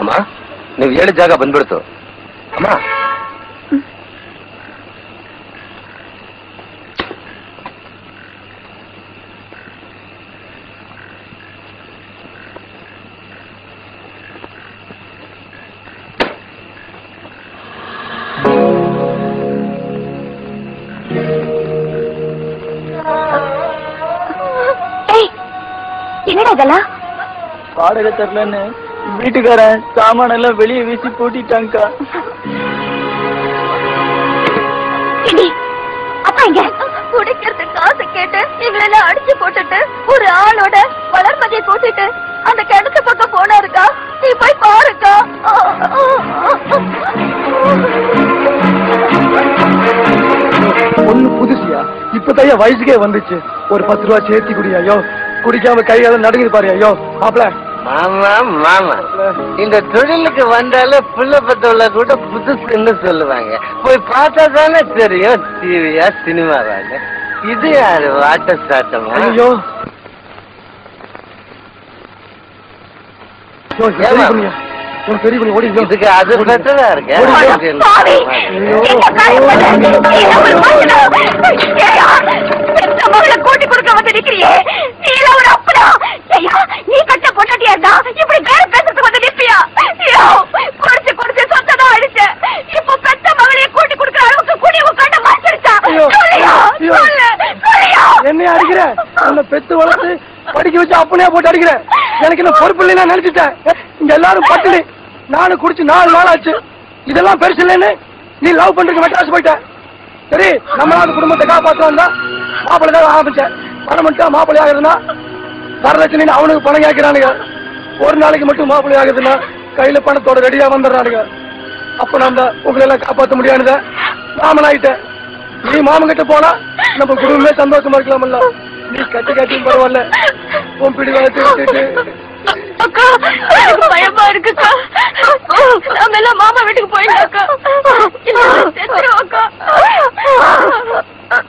ಅಮ್ಮ ನೀವು ಹೇಳಿ ಜಾಗ ಬಂದ್ಬಿಡ್ತು ಅಮ್ಮ. என்னடா வாடகை தரலன்னு வீட்டுக்காரன் சாமான எல்லாம் வெளியே வீசி போட்டிட்டாங்கக்கா. அப்பா இங்க குடிக்கிறதுக்கு காசு கேட்டு எங்களெல்லாம் அடிச்சு போட்டுட்டு ஒரு ஆளோட வளர்மதியை கூட்டிட்டு அந்த கிணத்து பக்கம் போனாருக்கா. நீ போய் பாருக்கா. ஒண்ணு புதுசியா இப்பதான் வயசுக்கே வந்துச்சு. ஒரு 10 ரூபா சேர்த்தி குடியா. ஐயோ குடிக்காம கையால நடுங்குது பாரு. ஐயோ மாப்பிள. மாமா மாமா இந்த தொழிலுக்கு வந்தாலே புள்ள பத்தவள கூட புதுசுன்னு சொல்லுவாங்க. போய் பார்த்தா தானே தெரியும் டிவியா சினிமாவாங்க. இது யாரு வாட்ட சாட்டமா? ஐயோ பெரிய ஓடி இதுக்கு அது பெட்டரா இருக்கு. கூட்டி கொடுக்க வந்து நிக்கிறியே நீ ஒரு அப்படா. நீ கட்ட பொண்டாட்டியா இருந்தா இப்படி வேற பேசுறதுக்கு வந்து நிப்பியா? குடிச்சு குடிச்சு சொத்ததான் அடிச்ச. இப்ப பெத்த மகளையே கூட்டி கொடுக்குற அளவுக்கு குடி உட்காந்து மாறிடுச்சா? என்ன அடிக்கிற? உன்னை பெத்து வளர்த்து படிக்க வச்சு அப்பனையா போட்டு அடிக்கிற. எனக்கு என்ன பொறுப்பு இல்லைன்னா நினைச்சிட்டேன். இங்க எல்லாரும் பட்டுடு. நானும் குடிச்சு 4 நாள் ஆச்சு. இதெல்லாம் பெருசு இல்லைன்னு நீ லவ் பண்றதுக்கு மெட்ராஸ் போயிட்ட. சரி நம்மளாவது குடும்பத்தை காப்பாற்றுவாங்க. மாப்பிள்ளை தான் ஆரம்பிச்சேன். பணம் மட்டும் மாப்பிள்ளை ஆகுதுன்னா வரலட்சணை அவனுக்கு பணம் கேட்கிறானுங்க. ஒரு நாளைக்கு மட்டும் மாப்பிள்ளை ஆகுதுன்னா கையில பணத்தோட ரெடியா வந்துடுறானுங்க. அப்ப நம்ம உங்களை எல்லாம் காப்பாற்ற முடியாதுத மாமன் ஆயிட்டேன். நீ மாமன் கிட்ட போனா நம்ம குடும்பமே சந்தோஷமா இருக்கலாம்ல. நீ கட்டி கட்டியும் பரவாயில்ல. உன் பிடி வளர்த்து அக்கா பயமா இருக்குக்கா. நாங்க எல்லாம் மாமா வீட்டுக்கு போயிடலாக்கா.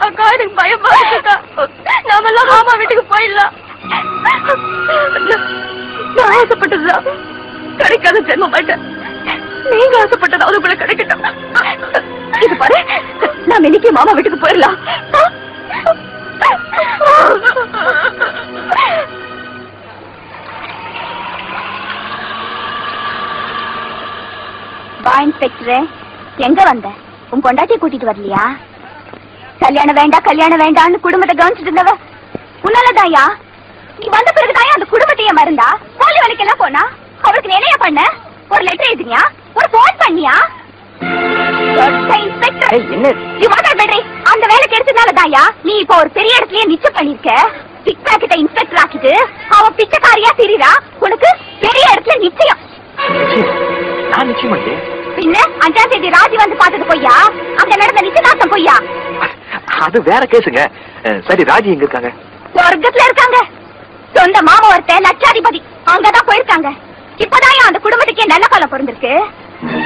அக்கா எனக்கு பயமா இருக்குக்கா. நாம எல்லாம் மாமா வீட்டுக்கு போயிடலாம். நான் ஆசைப்பட்டதுதான் கிடைக்காத ஜென்மம் மாட்டேன். நீங்க ஆசைப்பட்டதாவது கூட கிடைக்கட்டும். இது பாரு நாம இன்னைக்கு மாமா வீட்டுக்கு போயிடலாம். இன்ஸ்பெக்டர் எங்க வந்த? உன் பொண்டாட்டியை கூட்டிட்டு வரலையா? கல்யாணம் வேண்டாம் கல்யாணம் வேண்டாம்னு குடும்பத்தை கவனிச்சுட்டு இருந்தவ உன்னாலதாயா. நீ வந்த பிறகுதாயா அந்த குடும்பத்தையே மறந்தா. போலி வேலைக்கெல்லாம் போனா அவருக்கு என்னையா பண்ண? ஒரு லெட்டர் எழுதினியா? ஒரு போன் பண்ணியா? அந்த வேலை கிடைச்சதுனாலதாயா நீ இப்ப ஒரு பெரிய இடத்துலயே நிச்சயம் பண்ணிருக்க. பிக் பாக்கெட்டை இன்ஸ்பெக்டர் ஆக்கிட்டு அவ பிச்சைக்காரியா தெரியுறா. உனக்கு பெரிய இடத்துல நிச்சயம். பின்ன 5ஆம் தேதி ராஜி வந்து பார்த்தது பொய்யா? அங்க நடந்த நிச்சயதார்த்தம் பொய்யா? அது வேற கேசுங்க. சரி ராஜி எங்க இருக்காங்க? சொர்க்கத்துல இருக்காங்க. சொந்த மாமா ஒருத்த லட்சாதிபதி அங்கதான் போயிருக்காங்க. இப்பதான் அந்த குடும்பத்துக்கே நல்ல காலம் பிறந்திருக்கு.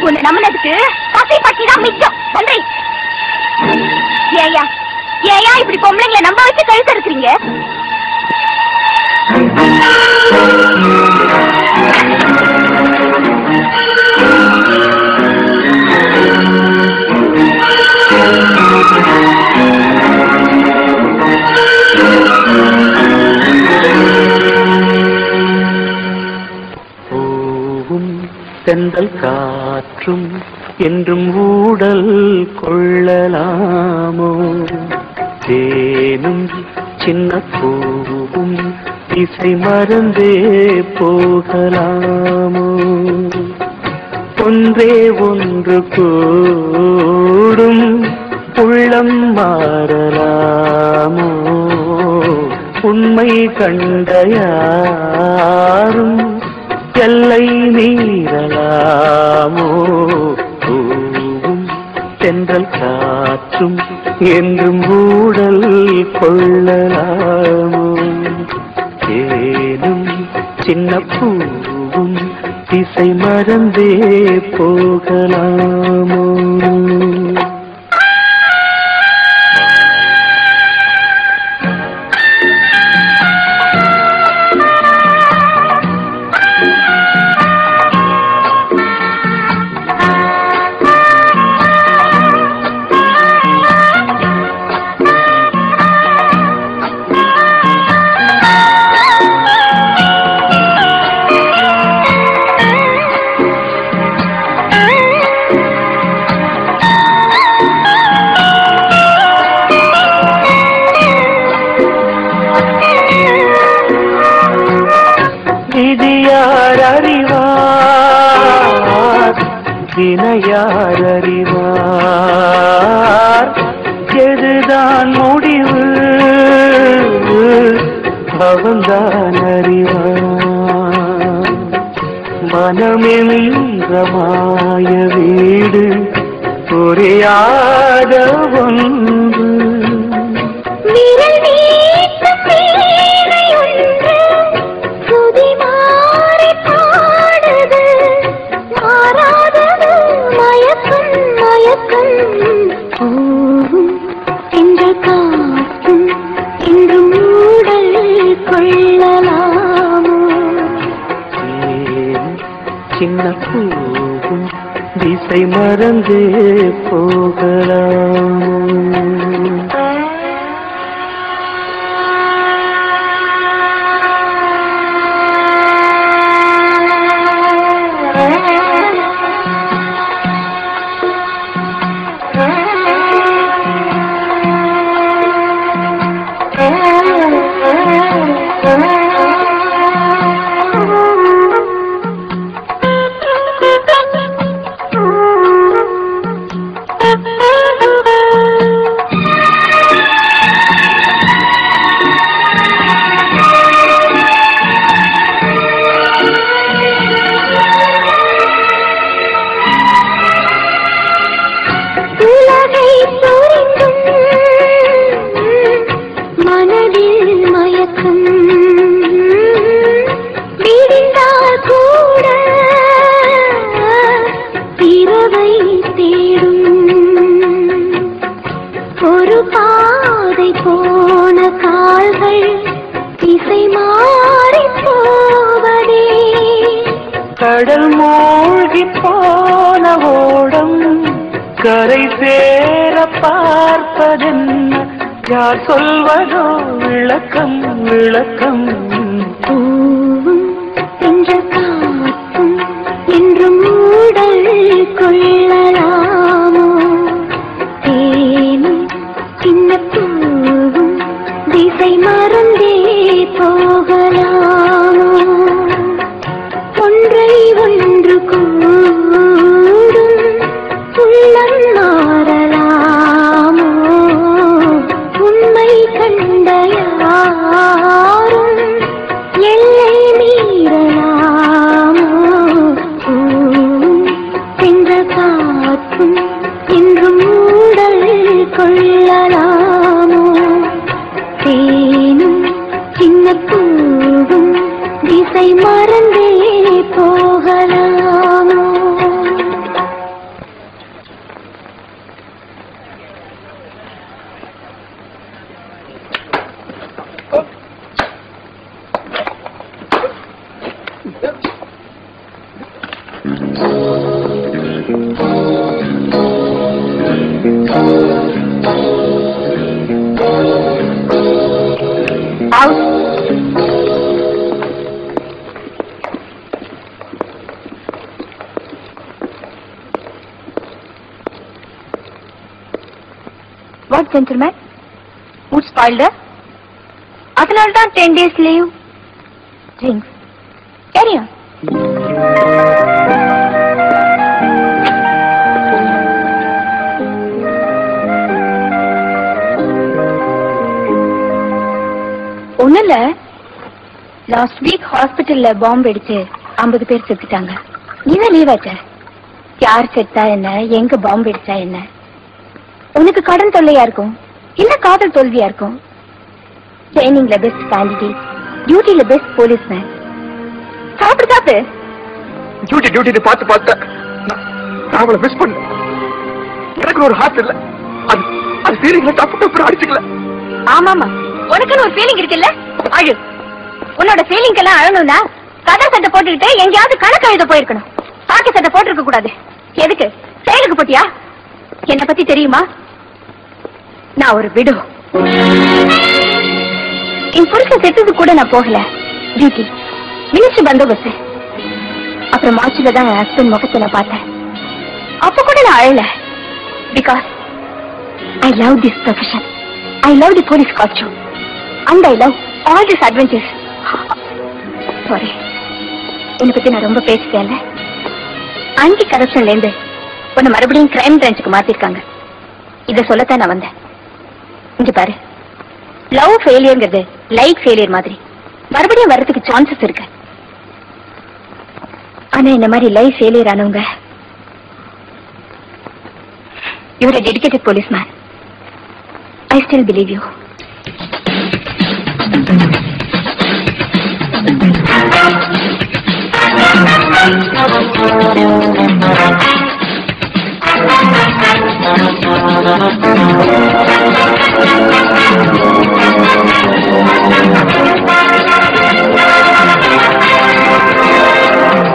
உன்னை நம்பினதுக்கு பசி பட்டி தான் மிச்சம். நன்றி. ஏயா ஏயா இப்படி பொம்பளைங்களை நம்ப வச்சு கழுத்து இருக்கிறீங்க? செந்தல் காற்றும் என்றும் ஊடல் கொள்ளலாமோ? தேனும் சின்ன பூவும் இசை மறந்தே போகலாமோ? ஒன்றே ஒன்று கூடும் உள்ளம் மாறலாமோ? உண்மை கண்ட யாரும் எல்லை மீறலாமோ? பூவும் தென்றல் காற்றும் என்றும் ஊடல் கொள்ளலாமோ? தேனும் சின்ன பூவும் திசை மறந்தே போகலாமோ? வினையார் அறிவார் எதுதான் முடிவு அவன்தான் அறிவார் மனமென்ற மாய வீடு புரியாத ஒன்று சின்ன பூவும் திசை மறந்தே போகலாம் கடல் மூழ்கி போன ஓடம் கரை சேர பார்ப்பதென்ன யார் சொல்வதோ விளக்கம் விளக்கம் பூவும் என்ற காற்றும் என்று மூடல் கொள்ளலாமோ தேனும் சின்ன பூவும் திசை மறந்தே போகலாமோ ஒன்றை ஒன்று கூடும் உள்ளம் மாறலாமோ உண்மை கண்ட யாரும் எல்லை மீறலாமோ சென்ற காற்றும் என்று மூடல் கொள்ளலாமோ தேனும் சின்ன பூவும் திசை மறந்தே போகலாமோ What, gentlemen? Mood spoiled? அதனால தான் 10 days leave. Drinks. Carry on. ஒண்ணுல லாஸ்ட் வீக் ஹாஸ்பிட்டல்ல பாம்பு அடிச்சு 50 பேர் செத்துட்டாங்க. நீதான் லீவ் ஆச்ச. யார் செத்தா என்ன, எங்க பாம்பு அடிச்சா என்ன? உனக்கு கடன் தொல்லையா இருக்கும், இல்ல காதல் தோல்வியா இருக்கும். ட்ரைனிங்ல பெஸ்ட் கேண்டிடேட், டியூட்டில பெஸ்ட் போலீஸ்மேன். சாப்பிடு சாப்பிடு. டியூட்டி பார்த்து பார்த்து நான் அவளை மிஸ் பண்ண. எனக்கு ஒரு ஹார்ட் இல்ல, அது ஃபீலிங்ல தப்பு அடிச்சுக்கல. ஆமாமா, உனக்குன்னு ஒரு ஃபீலிங் இருக்குல்ல, அழு. உன்னோட ஃபீலிங் எல்லாம் அழணும்னா கதை சட்டை போட்டுக்கிட்டு எங்கேயாவது கணக்கு எழுத போயிருக்கணும். பாட்டு சட்டை போட்டிருக்க கூடாது. எதுக்கு? செயலுக்கு போட்டியா? என்ன பத்தி தெரியுமா? நான் ஒரு விடோ. என் புருஷன் செத்தது கூட நான் போகல. டியூட்டி, மினிஸ்டர் பந்தோபஸ்து. அப்புறம் மார்ச்சில தான் என் ஹஸ்பண்ட் முகத்தை நான் பார்த்தேன். அப்ப கூட நான் அழல. Because I love this profession. I love the police costume and I love all this adventures. Sorry, என்னை பத்தி நான் ரொம்ப பேசிட்டேன்ல. ஆன்டி கரப்ஷன்ல இருந்து உன்னை மறுபடியும் கிரைம் பிரான்ச்சுக்கு மாத்திருக்காங்க. இத சொல்லத்தான் நான் வந்தேன். இங்க பாரு, லவ் ஃபெயிலியர்ங்கிறது லைக் ஃபெயிலியர் மாதிரி மறுபடியும் வர்றதுக்கு சான்சஸ் இருக்கு. ஆனா இந்த மாதிரி லைஃப் ஃபெயிலியர் ஆனவங்க, you're a dedicated policeman. I still believe you.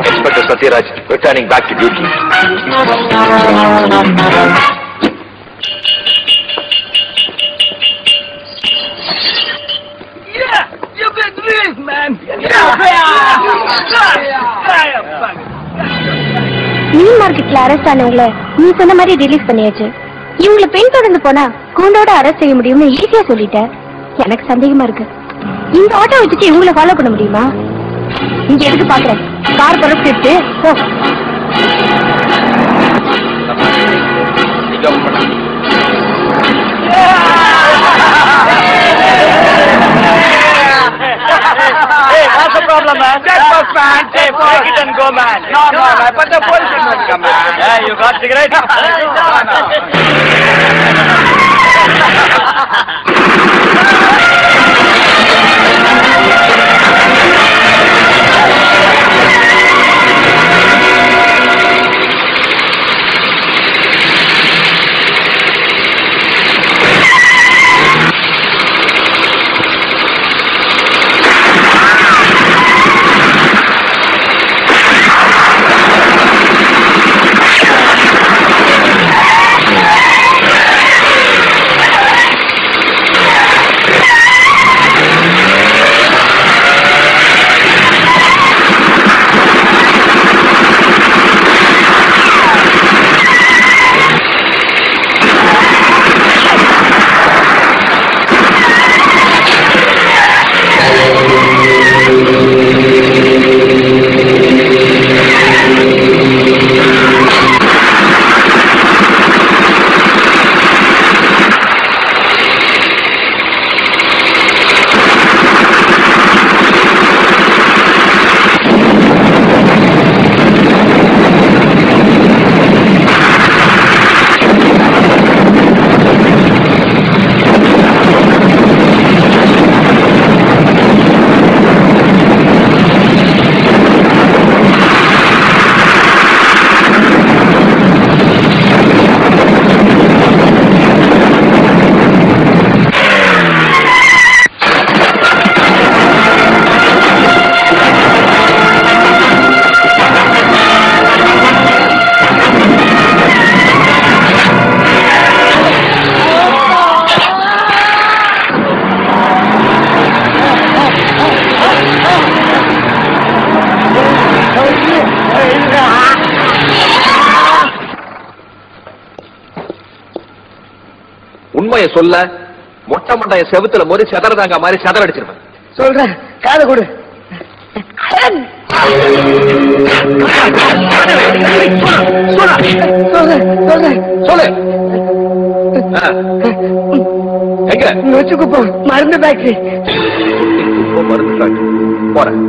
Inspector Satyaraj returning back to duty. மீன் மார்க்கெட்ல அரெஸ்ட் ஆனவங்கள நீ சொன்ன மாதிரி ரிலீஸ் பண்ணியாச்சு. இவங்களை பின்தொடர்ந்து போனா கூண்டோட அரெஸ்ட் செய்ய முடியும்னு ஈஸியா சொல்லிட்டேன். எனக்கு சந்தேகமா இருக்கு, இந்த ஆட்டோ வச்சுட்டு இவங்களை ஃபாலோ பண்ண முடியுமா? இங்க எதுக்கு பாக்குறேன், கார் புறப்பட்டு போ. Hey, what's the problem, man? Just bus, man. Hey, take it and go, man. No, man. But the police is not come, man. Hey, you got cigarette? No. உண்மையை சொல்ல மொட்டை மொட்டைய செவுத்துல மோதி செதறதாங்க மாதிரி செதற அடிச்சிருவேன். சொல்றேன், காதை கொடு. சொல்லு. எங்க வச்சுக்குப்போம், மருந்து ஃபேக்டரி. மருந்து ஃபேக்டரி போறேன்.